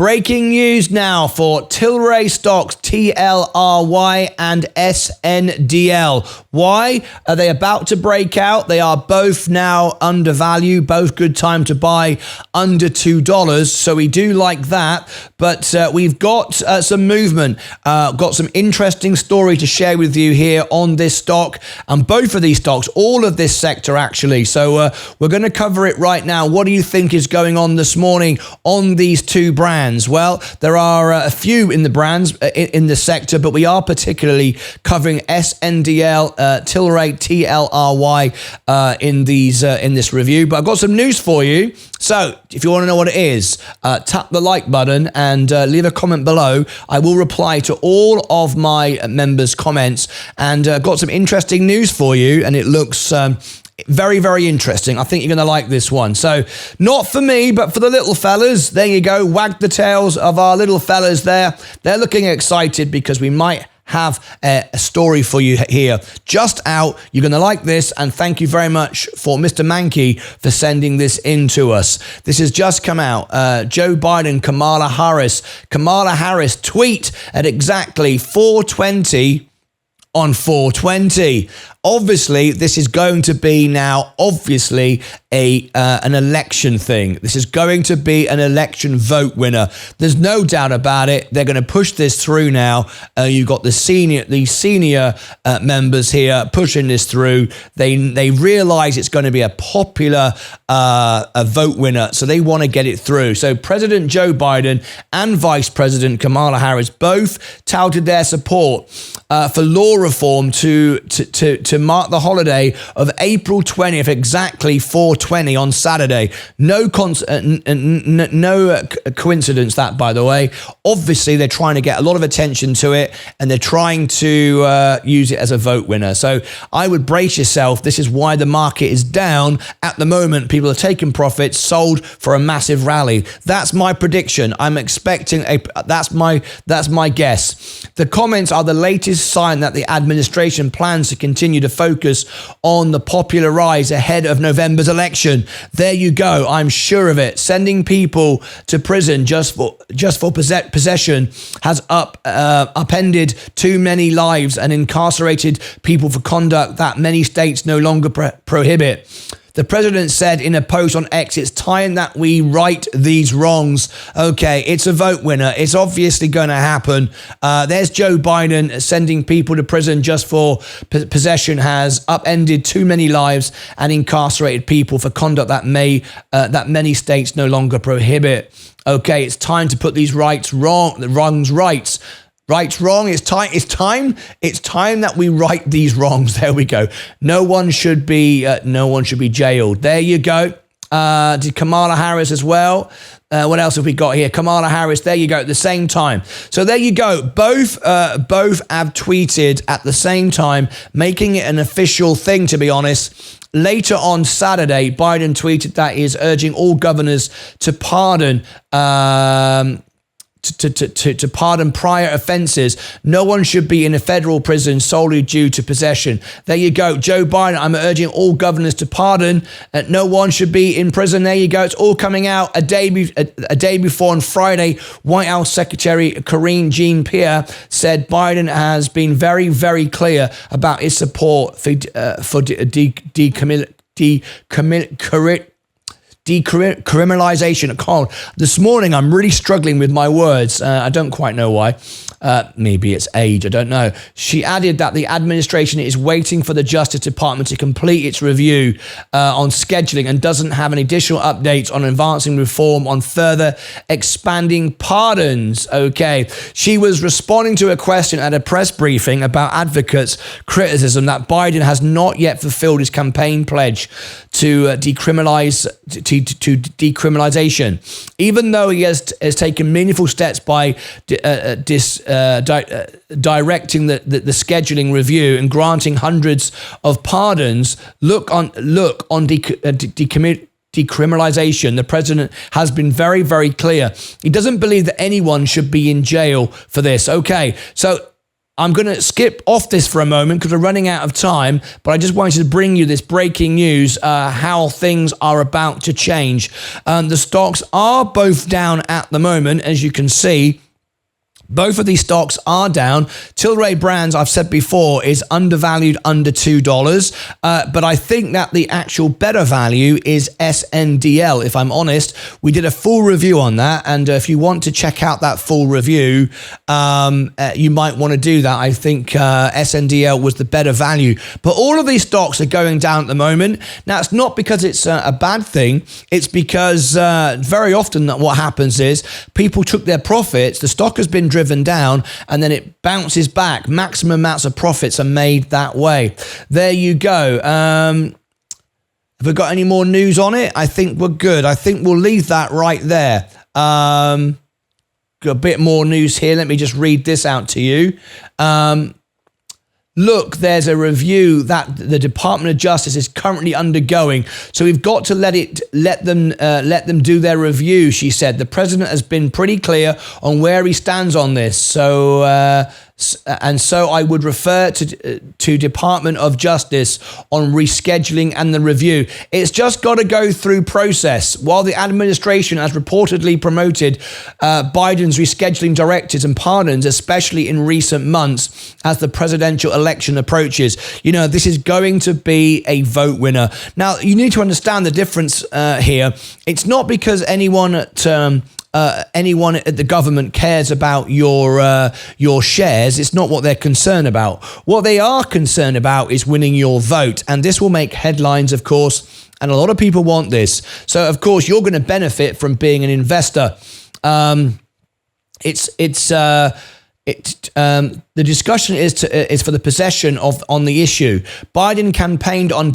Breaking news now for Tilray stocks, TLRY and SNDL. Why are they about to break out? They are both now undervalued, both good time to buy under $2. So we do like that. But we've got some movement, got some interesting story to share with you here on this stock and both of these stocks, all of this sector actually. So we're going to cover it right now. What do you think is going on this morning on these two brands? Well, there are a few in the brands in the sector, but we are particularly covering SNDL, Tilray, TLRY in this review. But I've got some news for you. So if you want to know what it is, tap the like button and leave a comment below. I will reply to all of my members' comments, and got some interesting news for you, and it looks very, very interesting. I think you're going to like this one. So not for me, but for the little fellas. There you go. Wag the tails of our little fellas there. They're looking excited because we might have a story for you here just out. You're going to like this, and thank you very much for Mr. Mankey for sending this in to us. This has just come out. Joe Biden, Kamala Harris tweet at exactly 4:20 on 4:20. Obviously, this is going to be now, an election thing. This is going to be an election vote winner. There's no doubt about it. They're going to push this through now. You've got the senior members here pushing this through. They realize it's going to be a popular a vote winner, so they want to get it through. So President Joe Biden and Vice President Kamala Harris both touted their support for law reform to mark the holiday of April 20th, exactly 4:20 on Saturday. No coincidence that, by the way. Obviously, they're trying to get a lot of attention to it, and they're trying to use it as a vote winner. So I would brace yourself. This is why the market is down at the moment. People are taking profits, sold for a massive rally. That's my prediction. I'm expecting that's my guess. The comments are the latest sign that the administration plans to continue to focus on the popular rise ahead of November's election. There you go. I'm sure of it. Sending people to prison just for possession has upended too many lives and incarcerated people for conduct that many states no longer prohibit. The president said in a post on X, it's time that we right these wrongs. Okay, it's a vote winner. It's obviously going to happen. There's Joe Biden sending people to prison just for possession has upended too many lives and incarcerated people for conduct that many states no longer prohibit. Okay, it's time to put these wrongs right. Right, wrong. It's time that we right these wrongs. There we go. No one should be jailed. There you go. Did Kamala Harris as well? What else have we got here? Kamala Harris. There you go. At the same time. So there you go. Both have tweeted at the same time, making it an official thing. To be honest. Later on Saturday, Biden tweeted that he is urging all governors to pardon. To pardon prior offenses. No one should be in a federal prison solely due to possession. There you go. Joe Biden, I'm urging all governors to pardon. No one should be in prison. There you go. It's all coming out a day before on Friday. White House Secretary Karine Jean-Pierre said Biden has been very, very clear about his support for decriminalization. This morning, I'm really struggling with my words. I don't quite know why. Maybe it's age. I don't know. She added that the administration is waiting for the Justice Department to complete its review on scheduling and doesn't have any additional updates on advancing reform on further expanding pardons. Okay. She was responding to a question at a press briefing about advocates' criticism that Biden has not yet fulfilled his campaign pledge to decriminalization, even though he has taken meaningful steps by directing the scheduling review and granting hundreds of pardons. Look on decriminalization. The president has been very, very clear. He doesn't believe that anyone should be in jail for this. Okay, so I'm going to skip off this for a moment because we're running out of time, but I just wanted to bring you this breaking news, how things are about to change. The stocks are both down at the moment, as you can see. Both of these stocks are down. Tilray Brands, I've said before, is undervalued under $2. But I think that the actual better value is SNDL, if I'm honest. We did a full review on that. And if you want to check out that full review, you might want to do that. I think SNDL was the better value. But all of these stocks are going down at the moment. Now, it's not because it's a bad thing. It's because very often what happens is people took their profits, the stock has been driven down, and then it bounces back. Maximum amounts of profits are made that way. There you go. Have we got any more news on it? I think we're good. I think we'll leave that right there. Got a bit more news here. Let me just read this out to you. Look, there's a review that the Department of Justice is currently undergoing, so we've got to let them do their review, she said. The president has been pretty clear on where he stands on this. So I would refer to Department of Justice on rescheduling and the review. It's just got to go through process. While the administration has reportedly promoted Biden's rescheduling directives and pardons, especially in recent months as the presidential election approaches, this is going to be a vote winner. Now, you need to understand the difference here. It's not because anyone at the government cares about your shares. It's not what they're concerned about. What they are concerned about is winning your vote. And this will make headlines, of course. And a lot of people want this. So, of course, you're going to benefit from being an investor. The discussion is for the possession on the issue. Biden campaigned on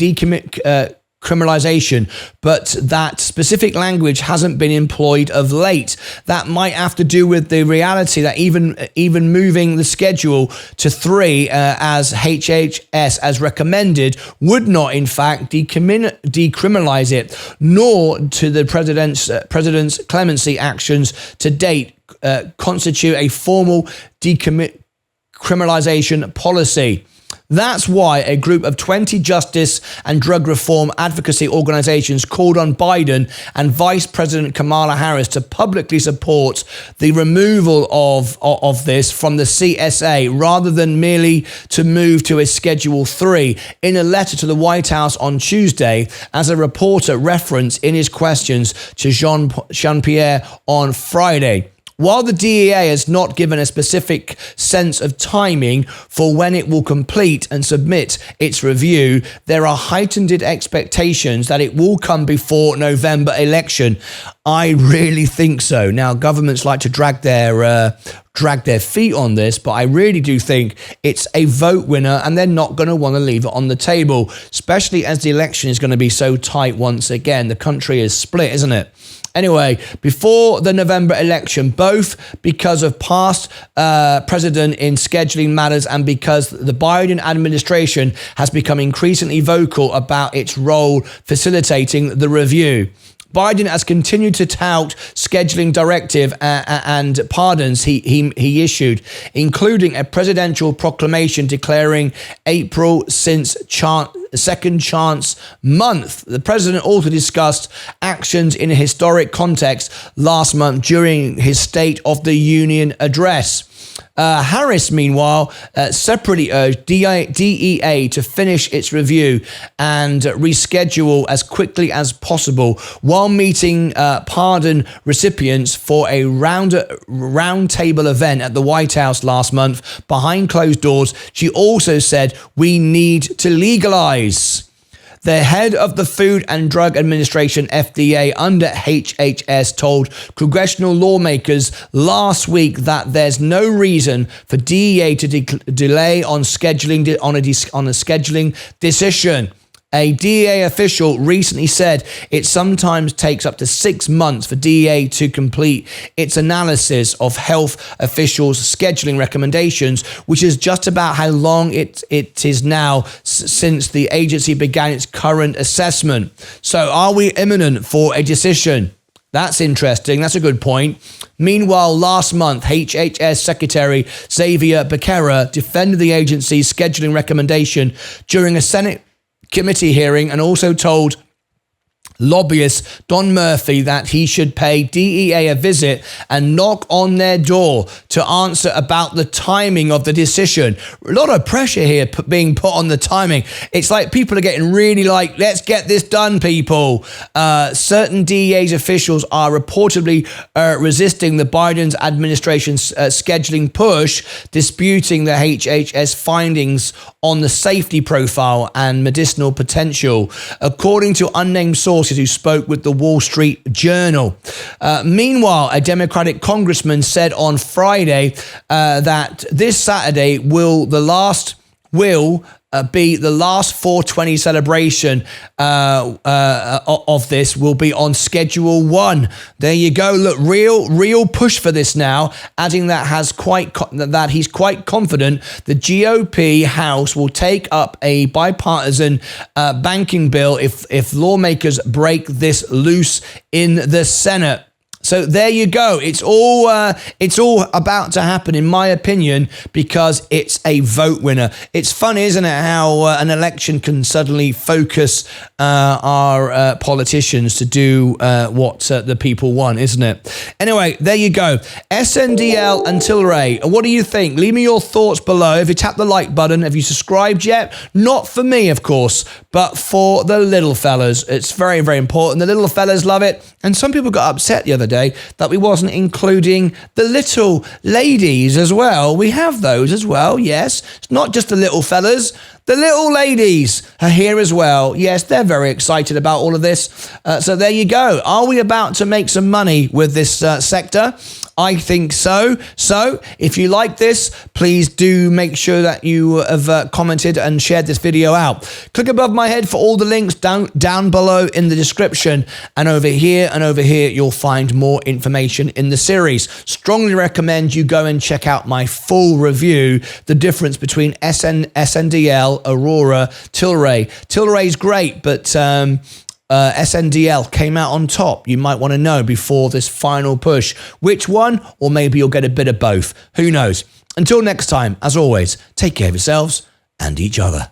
criminalization, but that specific language hasn't been employed of late. That might have to do with the reality that even moving the schedule to 3 as HHS as recommended would not in fact decriminalize it, nor to the president's clemency actions to date constitute a formal decriminalization policy. That's why a group of 20 justice and drug reform advocacy organizations called on Biden and Vice President Kamala Harris to publicly support the removal of this from the CSA rather than merely to move to a Schedule 3. In a letter to the White House on Tuesday, as a reporter referenced in his questions to Jean-Pierre on Friday. While the DEA has not given a specific sense of timing for when it will complete and submit its review, there are heightened expectations that it will come before November election. I really think so. Now, governments like to drag their feet on this, but I really do think it's a vote winner, and they're not going to want to leave it on the table, especially as the election is going to be so tight once again. The country is split, isn't it? Anyway, before the November election, both because of past precedent in scheduling matters and because the Biden administration has become increasingly vocal about its role facilitating the review. Biden has continued to tout scheduling directive and pardons he issued, including a presidential proclamation declaring April since Second Chance Month. The president also discussed actions in a historic context last month during his State of the Union address. Harris, meanwhile, separately urged DEA to finish its review and reschedule as quickly as possible while meeting pardon recipients for a roundtable event at the White House last month behind closed doors. She also said, "We need to legalize." The head of the Food and Drug Administration, FDA, under HHS, told congressional lawmakers last week that there's no reason for DEA to delay on scheduling on a scheduling decision. A DEA official recently said it sometimes takes up to 6 months for DEA to complete its analysis of health officials' scheduling recommendations, which is just about how long it is now since the agency began its current assessment. So are we imminent for a decision? That's interesting. That's a good point. Meanwhile, last month, HHS Secretary Xavier Becerra defended the agency's scheduling recommendation during a Senate committee hearing and also told lobbyist Don Murphy that he should pay DEA a visit and knock on their door to answer about the timing of the decision. A lot of pressure here being put on the timing. It's like people are getting really like, let's get this done, people. Certain DEA's officials are reportedly resisting the Biden administration's scheduling push, disputing the HHS findings on the safety profile and medicinal potential, according to unnamed sources who spoke with the Wall Street Journal. Meanwhile, a Democratic congressman said on Friday that this Saturday be the last 420 celebration of this will be on Schedule 1. There you go. Look, real push for this now, adding that he's quite confident the GOP House will take up a bipartisan banking bill if lawmakers break this loose in the Senate. So there you go. It's all about to happen, in my opinion, because it's a vote winner. It's fun, isn't it, how an election can suddenly focus our politicians to do what the people want, isn't it? Anyway, there you go. SNDL and Tilray. What do you think? Leave me your thoughts below. If you tap the like button, have you subscribed yet? Not for me, of course, but for the little fellas. It's very, very important. The little fellas love it. And some people got upset the other day that we wasn't including the little ladies as well. We have those as well, yes. It's not just the little fellas. The little ladies are here as well. Yes, they're very excited about all of this. So there you go. Are we about to make some money with this sector? I think so. So if you like this, please do make sure that you have commented and shared this video out. Click above my head for all the links down below in the description. And over here you'll find more information in the series. Strongly recommend you go and check out my full review, the difference between SNDL, Aurora, Tilray. Tilray's great, but SNDL came out on top. You might want to know before this final push which one, or maybe you'll get a bit of both. Who knows? Until next time, as always, take care of yourselves and each other.